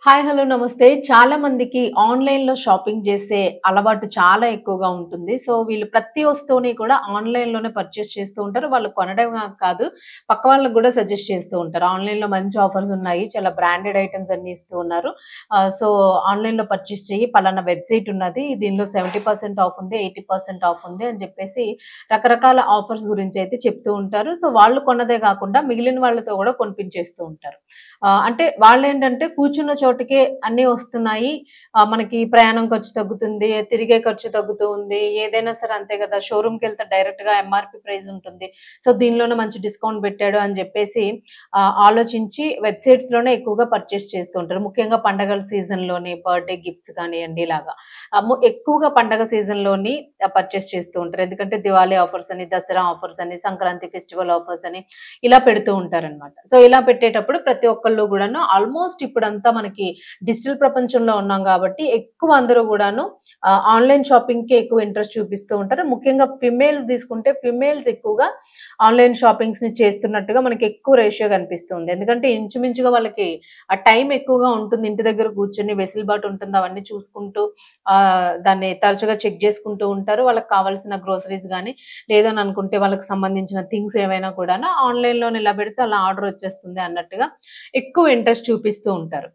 Hi. Hello. నమస్తే. చాలా మందికి ఆన్‌లైన్‌లో షాపింగ్ చేసే అలవాటు చాలా ఎక్కువగా ఉంటుంది. సో, వీళ్ళు ప్రతి వస్తువుని కూడా ఆన్‌లైన్‌లోనే పర్చేస్ చేస్తూ ఉంటారు. వాళ్ళు కొనడమే కాదు, పక్క వాళ్ళకి గూడా సజెస్ట్ చేస్తూ ఉంటారు. ఆన్‌లైన్‌లో మంచి ఆఫర్స్ ఉన్నాయి. చాలా బ్రాండెడ్ ఐటెమ్స్ అన్నీ ఇస్తూ ఉన్నారు. సో, ఆన్‌లైన్‌లో పర్చేస్ చెయ్యి. పలానా వెబ్‌సైట్ ఉన్నది. దీనిలో 70% ఆఫ్ ఉంది, 80% ఆఫ్ ఉంది అని చెప్పేసి రకరకాల ఆఫర్స్ గురించయితే చెప్తూ ఉంటారు. సో, వాళ్ళు కొన్నదే కాకుండా మిగిలిన వాళ్ళతో గూడా కొనిపించేస్తూ ఉంటారు. అంటే వాళ్ళేంటంటే కూర్చున్న చోటకే అన్నీ వస్తున్నాయి. మనకి ప్రయాణం ఖర్చు తగ్గుతుంది. తిరిగే ఖర్చు తగ్గుతూ ఉంది. ఏదైనా సరే అంతే గదా! షోరూమ్‌కెళ్తే డైరెక్ట్‌గా ఎంఆర్‌పీ ప్రైస్ ఉంటుంది. సో, దీనిలోనే మంచి డిస్కౌంట్ పెట్టాడు అని జెప్పేసి ఆలోచించి వెబ్‌సైట్స్‌లోనే ఎక్కువగా పర్చేస్ చేస్తూ ఉంటారు. ముఖ్యంగా పండగల సీజన్‌లోని బర్త్‌డే గిఫ్ట్స్ కానియండి ఇలాగా. ఎక్కువగా పండగ సీజన్‌లోని పర్చేస్ చేస్తూ ఉంటారు. ఎందుకంటే దివాళీ ఆఫర్స్ అని, దసరా ఆఫర్స్ అని, సంక్రాంతి ఫెస్టివల్ ఆఫర్స్ అని ఇలా పెడుతూ ఉంటారనమాట. సో, ఇలా పెట్టేటప్పుడు ప్రతి ఒక్కళ్ళు గూడాను ఆల్‌మోస్ట్ ఇప్పుడంతా మనకి డిజిటల్ ప్రపంచంలో ఉన్నాం గాబట్టి, ఎక్కువ అందరూ గూడాను ఆన్‌లైన్ షాపింగ్‌కే ఎక్కువ ఇంట్రెస్ట్ చూపిస్తూ ఉంటారు. ముఖ్యంగా ఫిమేల్స్ తీసుకుంటే, ఫిమేల్స్ ఎక్కువగా ఆన్‌లైన్ షాపింగ్స్‌ని చేస్తున్నట్టుగా మనకి ఎక్కువ రేషియో కనిపిస్తుంది. ఎందుకంటే ఇంచుమించుగా వాళ్ళకి ఆ టైం ఎక్కువగా ఉంటుంది. ఇంటి దగ్గర కూర్చొని వెసులుబాటు ఉంటుంది. అవన్నీ చూసుకుంటూ దాన్ని తరచుగా చెక్ జేసుకుంటూ ఉంటారు. వాళ్ళకి కావాల్సిన గ్రోసరీస్ గాని, లేదు అని అనుకుంటే వాళ్ళకి సంబంధించిన థింగ్స్ ఏవైనా కూడాను ఆన్‌లైన్‌లోనే ఇలా పెడితే అలా ఆర్డర్ వచ్చేస్తుంది అన్నట్టుగా ఎక్కువ ఇంట్రెస్ట్ చూపిస్తూ ఉంటారు.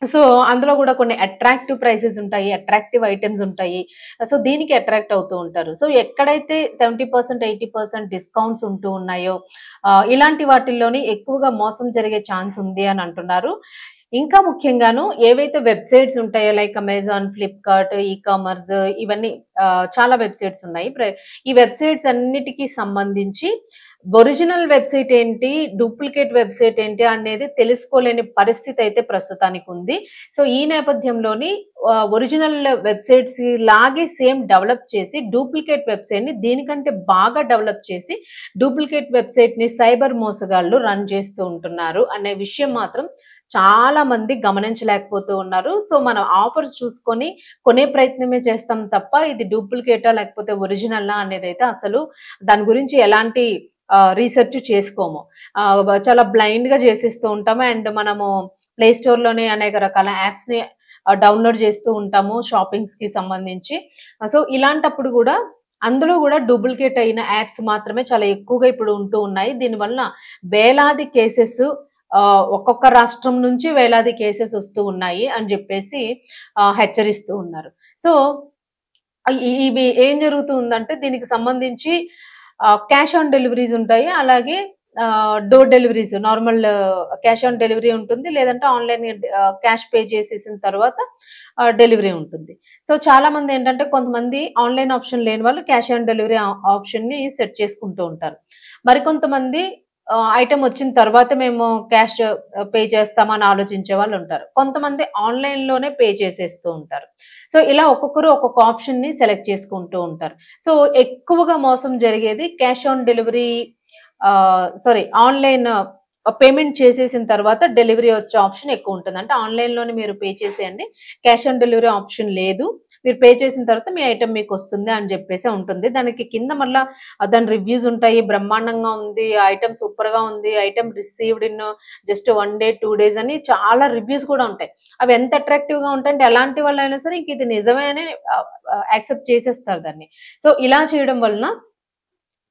సో, అందులో గూడా కొన్ని అట్రాక్టివ్ ప్రైజెస్ ఉంటాయి. అట్రాక్టివ్ ఐటెమ్స్ ఉంటాయి. సో, దీనికి అట్రాక్ట్ అవుతూ ఉంటారు. సో, ఎక్కడైతే 70%, 80% డిస్కౌంట్స్ ఉంటూ ఉన్నాయో ఇలాంటి వాటిల్లోని ఎక్కువగా మోసం జరిగే ఛాన్స్ ఉంది అని అంటున్నారు. ఇంకా ముఖ్యంగాను ఏవైతే వెబ్‌సైట్స్ ఉంటాయో లైక్ అమెజాన్, ఫ్లిప్‌కార్ట్, ఈ-కామర్స్ ఇవన్నీ చాలా వెబ్‌సైట్స్ ఉన్నాయి. ఈ వెబ్‌సైట్స్ అన్నిటికి సంబంధించి ఒరిజినల్ వెబ్‌సైట్ ఏంటి, డూప్లికేట్ వెబ్‌సైట్ ఏంటి అనేది తెలుసుకోలేని పరిస్థితి అయితే ప్రస్తుతానికుంది. సో, ఈ నేపథ్యంలోని ఒరిజినల్ వెబ్‌సైట్స్ లాగే సేమ్ డెవలప్ చేసి డూప్లికేట్ వెబ్‌సైట్‌ని దీనికంటే బాగా డెవలప్ చేసి డూప్లికేట్ వెబ్‌సైట్‌ని సైబర్ మోసగాళ్ళు రన్ చేస్తూ ఉంటున్నారు అనే విషయం మాత్రం చాలా మంది గమనించలేకపోతూ ఉన్నారు. సో, మనం ఆఫర్స్ చూసుకొని కొనే ప్రయత్నమే చేస్తాం తప్ప ఇది డూప్లికేటా లేకపోతే ఒరిజినలా అనేదైతే అసలు దాని గురించి ఎలాంటి రీసెర్చ్ చేసుకోము. చాలా బ్లైండ్‌గా చేసేస్తూ ఉంటాము. అండ్ మనము ప్లే స్టోర్‌లోనే అనేక రకాల యాప్స్‌ని డౌన్‌లోడ్ చేస్తూ ఉంటాము షాపింగ్స్‌కి సంబంధించి. సో, ఇలాంటప్పుడు గూడా అందులో గూడా డూప్లికేట్ అయిన యాప్స్ మాత్రమే చాలా ఎక్కువగా ఇప్పుడు ఉంటూ ఉన్నాయి. దీనివల్ల వేలాది కేసెస్ ఒక్కొక్క రాష్ట్రం నుంచి వేలాది కేసెస్ వస్తూ ఉన్నాయి అని జెప్పేసి హెచ్చరిస్తూ ఉన్నారు. సో, ఇవి ఏం జరుగుతూ ఉందంటే దీనికి సంబంధించి క్యాష్ ఆన్ డెలివరీస్ ఉంటాయి. అలాగే door deliveries normal cash on delivery ఉంటుంది. లేదంటే ఆన్‌లైన్ క్యాష్ పే చేసేసిన తర్వాత డెలివరీ ఉంటుంది. సో, చాలామందేంటంటే కొంతమంది ఆన్‌లైన్ ఆప్షన్ లేని వాళ్ళు క్యాష్ ఆన్ డెలివరీ ఆప్షన్‌ని సెట్ చేసుకుంటూ ఉంటారు. మరికొంతమంది ఐటెమ్ వచ్చిన తర్వాతే మేము క్యాష్ పే చేస్తామని ఆలోచించే వాళ్ళుంటారు. కొంతమంది ఆన్‌లైన్‌లోనే పే చేసేస్తూ ఉంటారు. సో, ఇలా ఒక్కొక్కరు ఒక్కొక్క ఆప్షన్‌ని సెలెక్ట్ చేసుకుంటూ ఉంటారు. సో, ఎక్కువగా మోసం జరిగేది cash on delivery sorry online payment చేసేసిన తర్వాత డెలివరీ వచ్చే ఆప్షన్ ఎక్కువుంటుంది. అంటే ఆన్‌లైన్‌లోనే మీరు పే చేసేయండి. క్యాష్ ఆన్ డెలివరీ ఆప్షన్ లేదు. మీరు పే చేసిన తర్వాత మీ ఐటెమ్ మీకొస్తుంది అని జెప్పేసే ఉంటుంది. దానికి కింద మళ్ళా దాని రివ్యూస్ ఉంటాయి. బ్రహ్మాండంగా ఉంది. ఐటెమ్ సూపర్‌గా ఉంది. Item received in just 1 day, 2 days అని చాలా రివ్యూస్ కూడా ఉంటాయి. అవి ఎంత అట్రాక్టివ్‌గా ఉంటాయంటే ఎలాంటి వాళ్ళైనా సరే ఇంక ఇది నిజమే అని ఆహ్, ఆహ్, యాక్సెప్ట్ చేసేస్తారు దాన్ని. సో, ఇలా చేయడం వలన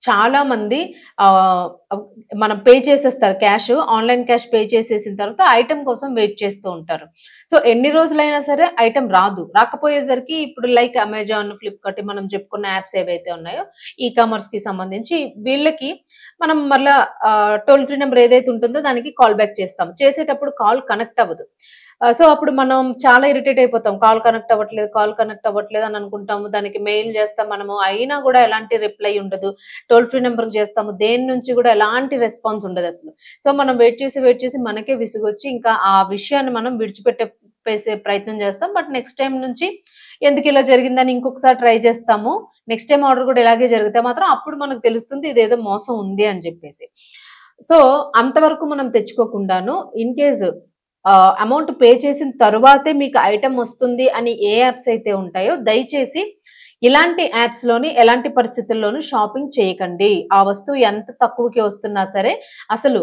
చాలా మంది ఆహ్, అవ్ మనం పే చేసేస్తారు క్యాష్. ఆన్‌లైన్ క్యాష్ పే చేసేసిన తర్వాత ఐటెమ్ కోసం వెయిట్ చేస్తూ ఉంటారు. సో, ఎన్ని రోజులైనా సరే ఐటెమ్ రాదు. రాకపోయేసరికి ఇప్పుడు లైక్ అమెజాన్, ఫ్లిప్‌కార్ట్ మనం చెప్పుకున్న యాప్స్ ఏవైతే ఉన్నాయో ఈ కామర్స్‌కి సంబంధించి వీళ్ళకి మనం మళ్ళా టోల్ ఫ్రీ నంబర్ ఏదైతే ఉంటుందో దానికి కాల్ బ్యాక్ చేస్తాం. చేసేటప్పుడు కాల్ కనెక్ట్ అవ్వదు. సో, అప్పుడు మనం చాలా ఇరిటేట్ అయిపోతాం. కాల్ కనెక్ట్ అవ్వట్లేదు అని అనుకుంటాము. దానికి మెయిల్ చేస్తాం మనము. అయినా గూడా ఎలాంటి రిప్లై ఉండదు. టోల్ ఫ్రీ నంబర్‌కి చేస్తాము. దేని నుంచి గూడా ఎలాంటి రెస్పాన్స్ ఉండదసలు. సో, మనం వెయిట్ చేసి మనకే విసుగొచ్చి ఇంకా ఆ విషయాన్ని మనం విడిచిపెట్టేసే ప్రయత్నం చేస్తాం. బట్ నెక్స్ట్ టైమ్ నుంచి ఎందుకిలా జరిగిందని ఇంకొకసారి ట్రై చేస్తాము. నెక్స్ట్ టైమ్ ఆర్డర్ గూడా ఇలాగే జరిగితే మాత్రం అప్పుడు మనకు తెలుస్తుంది ఇదేదో మోసం ఉంది అని జెప్పేసి. సో, అంతవరకు మనం తెచ్చుకోకుండాను ఇన్ కేస్ అమౌంట్ పే చేసిన తరువాతే మీకు ఐటెమ్ వస్తుంది అని ఏ యాప్స్ అయితే ఉంటాయో దయచేసి ఇలాంటి యాప్స్‌లోని ఎలాంటి పరిస్థితుల్లోనూ షాపింగ్ చేయకండి. ఆ వస్తువు ఎంత తక్కువకి వస్తున్నా సరే అసలు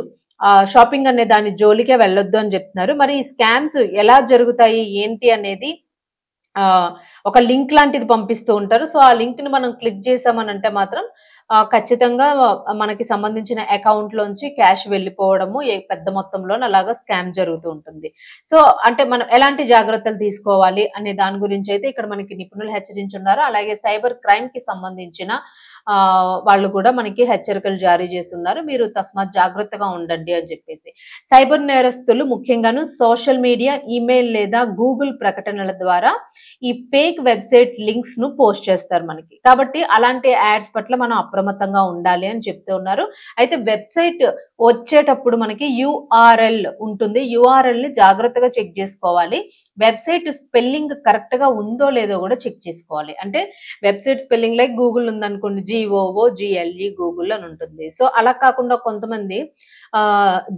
షాపింగ్ అనే దాని జోలికే వెళ్ళొద్దు అని చెప్తున్నారు. మరి ఈ స్కామ్స్ ఎలా జరుగుతాయి ఏంటి అనేది ఒక లింక్ లాంటిది పంపిస్తూ ఉంటారు. సో, ఆ లింక్‌ని మనం క్లిక్ చేసామనంటే మాత్రం ఖచ్చితంగా మనకి సంబంధించిన అకౌంట్‌లోంచి క్యాష్ వెళ్ళిపోవడము, పెద్ద మొత్తంలోను అలాగా స్కామ్ జరుగుతూ ఉంటుంది. సో, అంటే మనం ఎలాంటి జాగ్రత్తలు తీసుకోవాలి అనే దాని గురించైతే ఇక్కడ మనకి నిపుణులు హెచ్చరించున్నారు. అలాగే సైబర్ క్రైమ్‌కి సంబంధించిన వాళ్ళు కూడా మనకి హెచ్చరికలు జారీ చేసున్నారు. మీరు తస్మాత్ జాగ్రత్తగా ఉండండి అని చెప్పేసి. సైబర్ నేరస్తులు ముఖ్యంగాను సోషల్ మీడియా, ఈమెయిల్ లేదా గూగుల్ ప్రకటనల ద్వారా ఈ ఫేక్ వెబ్‌సైట్ లింక్స్‌ను పోస్ట్ చేస్తారు మనకి. కాబట్టి అలాంటి యాడ్స్ పట్ల మనం అప్రమత్తంగా ఉండాలి అని చెప్తూ ఉన్నారు. అయితే వెబ్‌సైట్ వచ్చేటప్పుడు మనకి యూఆర్ఎల్ ఉంటుంది. యూఆర్ఎల్‌ని జాగ్రత్తగా చెక్ చేసుకోవాలి. వెబ్‌సైట్ స్పెల్లింగ్ కరెక్ట్‌గా ఉందో లేదో కూడా చెక్ చేసుకోవాలి. అంటే వెబ్‌సైట్ స్పెల్లింగ్ లైక్ గూగుల్ ఉందనుకోండి, జీఓఓజీఎల్ఈ గూగుల్ అని ఉంటుంది. సో, అలా కాకుండా కొంతమంది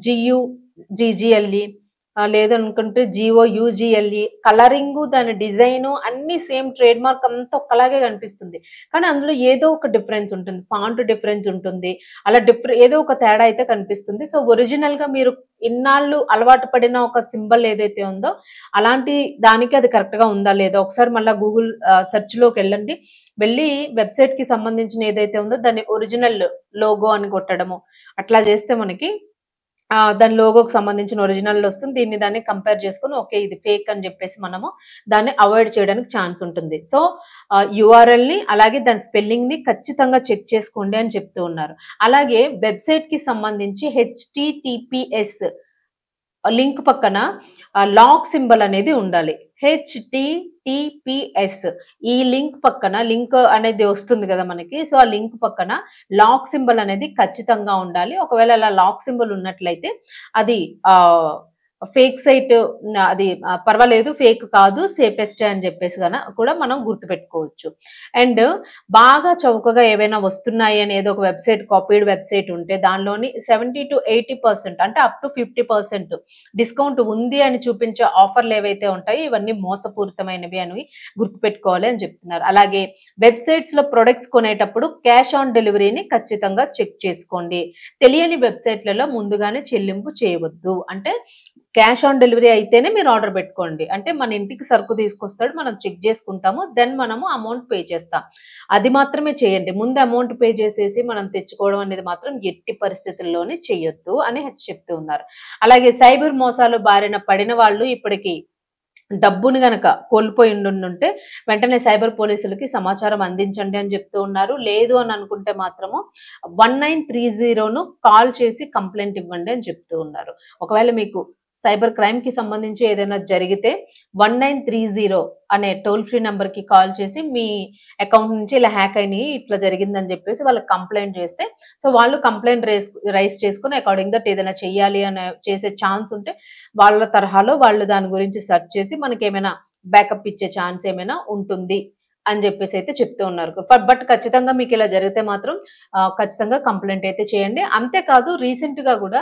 జియు, జీజీఎల్ఈ లేదనుకుంటే జీఓయూజీఎల్ఈ కలరింగు, దాని డిజైను అన్నీ సేమ్ ట్రేడ్ మార్క్ అంతా ఒక్కలాగే కనిపిస్తుంది. కానీ అందులో ఏదో ఒక డిఫరెన్స్ ఉంటుంది. ఫాంట్ డిఫరెన్స్ ఉంటుంది. అలా ఏదో ఒక తేడా అయితే కనిపిస్తుంది. సో, ఒరిజినల్‌గా మీరు ఇన్నాళ్ళు అలవాటు పడిన ఒక సింబల్ ఏదైతే ఉందో, అలాంటి దానికి అది కరెక్ట్‌గా ఉందా లేదా ఒకసారి మళ్ళా గూగుల్ సెర్చ్‌లోకెళ్ళండి. వెళ్ళి వెబ్‌సైట్‌కి సంబంధించిన ఏదైతే ఉందో దాన్ని ఒరిజినల్ లోగో అని కొట్టడము. అట్లా చేస్తే మనకి దాని లోగోకి సంబంధించిన ఒరిజినల్ వస్తుంది. దాన్ని కంపేర్ చేసుకొని ఓకే. ఇది ఫేక్ అని చెప్పేసి మనము దాన్ని అవాయిడ్ చేయడానికి ఛాన్స్ ఉంటుంది. సో, యూఆర్ఎల్‌ని అలాగే దాని స్పెల్లింగ్‌ని ఖచ్చితంగా చెక్ చేసుకోండి అని చెప్తూ ఉన్నారు. అలాగే వెబ్‌సైట్‌కి సంబంధించి హెచ్‌టిటిపిఎస్ లింక్ పక్కన లాక్ సింబల్ అనేది ఉండాలి. హెచ్‌టిటిపిఎస్ ఈ లింక్ పక్కన లింక్ అనేది వస్తుంది గదా మనకి. సో, ఆ లింక్ పక్కన లాక్ సింబల్ అనేది ఖచ్చితంగా ఉండాలి. ఒకవేళ అలా లాక్ సింబల్ ఉన్నట్లయితే అది ఫేక్ సైట్ అది పర్వాలేదు, ఫేక్ కాదు, సేఫెస్టే అని చెప్పేసి కూడా మనం గుర్తుపెట్టుకోవచ్చు. అండ్ బాగా చౌకగా ఏవైనా వస్తున్నాయి అని ఏదో ఒక వెబ్‌సైట్ కాపీడ్ వెబ్‌సైట్ ఉంటే దానిలోని 70-80% అంటే అప్ టు 50% డిస్కౌంట్ ఉంది అని చూపించే ఆఫర్‌లు ఏవైతే ఉంటాయో ఇవన్నీ మోసపూరితమైనవి అని గుర్తుపెట్టుకోవాలి అని చెప్తున్నారు. అలాగే వెబ్‌సైట్స్‌లో ప్రొడక్ట్స్ కొనేటప్పుడు క్యాష్ ఆన్ డెలివరీని ఖచ్చితంగా చెక్ చేసుకోండి. తెలియని వెబ్‌సైట్‌లలో ముందుగానే చెల్లింపు చేయవద్దు. అంటే క్యాష్ ఆన్ డెలివరీ అయితేనే మీరు ఆర్డర్ పెట్టుకోండి. అంటే మన ఇంటికి సరుకు తీసుకొస్తాడు. మనం చెక్ చేసుకుంటాము. దెన్ మనము అమౌంట్ పే చేస్తాం. అది మాత్రమే చేయండి. ముందు అమౌంట్ పే చేసేసి మనం తెచ్చుకోవడం అనేది మాత్రం ఎట్టి పరిస్థితుల్లోనే చేయొద్దు అని చెప్తూ ఉన్నారు. అలాగే సైబర్ మోసాలు బారిన పడిన వాళ్ళు ఇప్పటికి డబ్బుని గనక కోల్పోయి ఉండుంటే వెంటనే సైబర్ పోలీసులకి సమాచారం అందించండి అని చెప్తూ ఉన్నారు. లేదు అని అనుకుంటే మాత్రము 1930ను కాల్ చేసి కంప్లెయింట్ ఇవ్వండి అని చెప్తూ ఉన్నారు. ఒకవేళ మీకు సైబర్ క్రైమ్‌కి సంబంధించి ఏదైనా జరిగితే 1930 అనే టోల్ ఫ్రీ నంబర్‌కి కాల్ చేసి మీ అకౌంట్ నుంచి ఇలా హ్యాక్ అయినాయి, ఇట్లా జరిగిందని చెప్పేసి వాళ్ళకి కంప్లెయింట్ చేస్తే సో, వాళ్ళు కంప్లెయింట్ రైజ్ చేసుకొని అకార్డింగ్ దట్ ఏదైనా చేయాలి అని చేసే ఛాన్స్ ఉంటే వాళ్ళ తరహాలో వాళ్ళు దాని గురించి సెర్చ్ చేసి మనకేమైనా బ్యాకప్ ఇచ్చే ఛాన్స్ ఏమైనా ఉంటుంది అని జెప్పేసైతే చెప్తూ ఉన్నారు. బట్ ఖచ్చితంగా మీకిలా జరిగితే మాత్రం ఖచ్చితంగా కంప్లెయింట్ అయితే చేయండి. అంతేకాదు రీసెంట్‌గా గూడా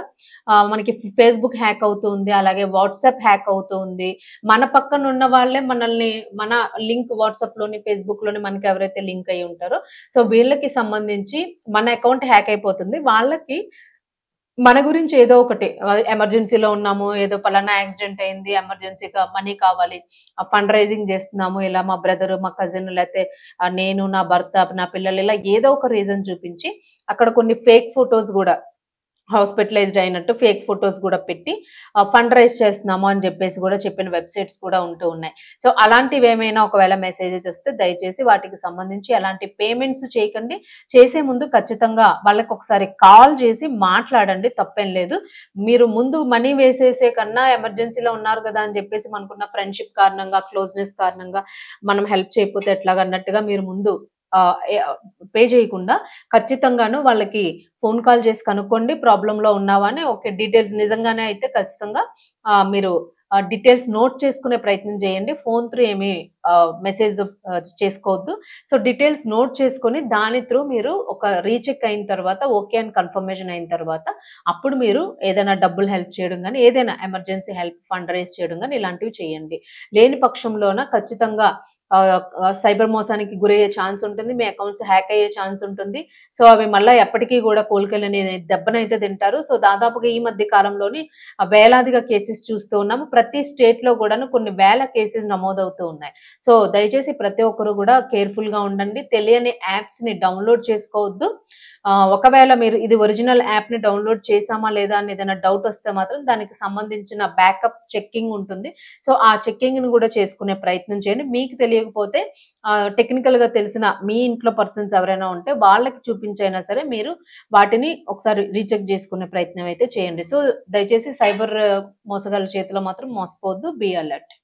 మనకి ఫేస్‌బుక్ హ్యాక్ అవుతూ ఉంది. అలాగే వాట్సాప్ హ్యాక్ అవుతూ ఉంది. మన పక్కనున్న వాళ్ళే మనల్ని మన లింక్ వాట్సాప్‌లోని, ఫేస్‌బుక్‌లోని మనకెవరైతే లింక్ అయ్యి ఉంటారో సో, వీళ్ళకి సంబంధించి మన అకౌంట్ హ్యాక్ అయిపోతుంది. వాళ్ళకి మన గురించి ఏదో ఒకటి ఎమర్జెన్సీలో ఉన్నాము. ఏదో పలానా యాక్సిడెంట్ అయింది. ఎమర్జెన్సీగా మనీ కావాలి. ఫండ్ రైజింగ్ చేస్తున్నాము. ఇలా మా బ్రదర్, మా కజిన్ లేతే నేను, నా భర్త, నా పిల్లలు ఇలా ఏదో ఒక రీజన్ చూపించి అక్కడ కొన్ని ఫేక్ ఫోటోస్ గూడా హాస్పిటలైజ్డ్ అయినట్టు ఫేక్ ఫోటోస్ గూడా పెట్టి ఫండ్ రైజ్ చేస్తున్నాము అని జెప్పేసి గూడా చెప్పిన వెబ్‌సైట్స్ కూడా ఉంటూ ఉన్నాయి. సో, అలాంటివేమైనా ఒకవేళ మెసేజెస్ వస్తే దయచేసి వాటికి సంబంధించి ఎలాంటి పేమెంట్స్ చేయకండి. చేసే ముందు ఖచ్చితంగా వాళ్ళకొకసారి కాల్ చేసి మాట్లాడండి. తప్పేం లేదు. మీరు ముందు మనీ వేసేసే కన్నా ఎమర్జెన్సీలో ఉన్నారు గదా అని జెప్పేసి మనకున్న ఫ్రెండ్‌షిప్ కారణంగా, క్లోజ్‌నెస్ కారణంగా మనం హెల్ప్ చేయకపోతే ఎట్లాగన్నట్టుగా మీరు ముందు ఆహ్, ఎ పే చేయకుండా ఖచ్చితంగాను వాళ్ళకి ఫోన్ కాల్ చేసి కనుక్కోండి. ప్రాబ్లమ్‌లో ఉన్నావా అని. ఓకే. డీటెయిల్స్ నిజంగానే అయితే ఖచ్చితంగా మీరు డీటెయిల్స్ నోట్ చేసుకునే ప్రయత్నం చేయండి. ఫోన్ త్రూ ఏమి మెసేజ్ చేసుకోవద్దు. సో, డీటెయిల్స్ నోట్ చేసుకొని దాని త్రూ మీరు ఒక రీచెక్ అయిన తర్వాత ఓకే అని కన్ఫర్మేషన్ అయిన తర్వాత అప్పుడు మీరు ఏదైనా డబ్బులు హెల్ప్ చేయడం గాని, ఏదైనా ఎమర్జెన్సీ హెల్ప్ ఫండ్ రైజ్ చేయడం గాని ఇలాంటివి చేయండి. లేని పక్షంలోన ఖచ్చితంగా సైబర్ మోసానికి గురయ్యే ఛాన్స్ ఉంటుంది. మీ అకౌంట్స్ హ్యాక్ అయ్యే ఛాన్స్ ఉంటుంది. సో, అవి మళ్ళా ఎప్పటికి గూడా కోలుకోలేని దెబ్బనైతే తింటారు. సో, దాదాపుగా ఈ మధ్య కాలంలోని వేలాదిగా కేసెస్ చూస్తూ ఉన్నాము. ప్రతి స్టేట్‌లో గూడాను కొన్ని వేల కేసెస్ నమోదవుతూ ఉన్నాయి. సో, దయచేసి ప్రతి ఒక్కరు గూడా కేర్‌ఫుల్‌గా ఉండండి. తెలియని యాప్స్‌ని డౌన్‌లోడ్ చేసుకోవద్దు. ఒకవేళ మీరు ఇది ఒరిజినల్ యాప్‌ని డౌన్‌లోడ్ చేశామా లేదా అని ఏదైనా డౌట్ వస్తే మాత్రం దానికి సంబంధించిన బ్యాకప్ చెకింగ్ ఉంటుంది. సో, ఆ చెకింగ్‌ని గూడా చేసుకునే ప్రయత్నం చేయండి. మీకు తెలియకపోతే టెక్నికల్‌గా తెలిసిన మీ ఇంట్లో పర్సన్స్ ఎవరైనా ఉంటే వాళ్ళకి చూపించైనా సరే మీరు వాటిని ఒకసారి రీచెక్ చేసుకునే ప్రయత్నం అయితే చేయండి. సో, దయచేసి సైబర్ మోసగాళ్ళ చేతిలో మాత్రం మోసపోవద్దు. Be alert.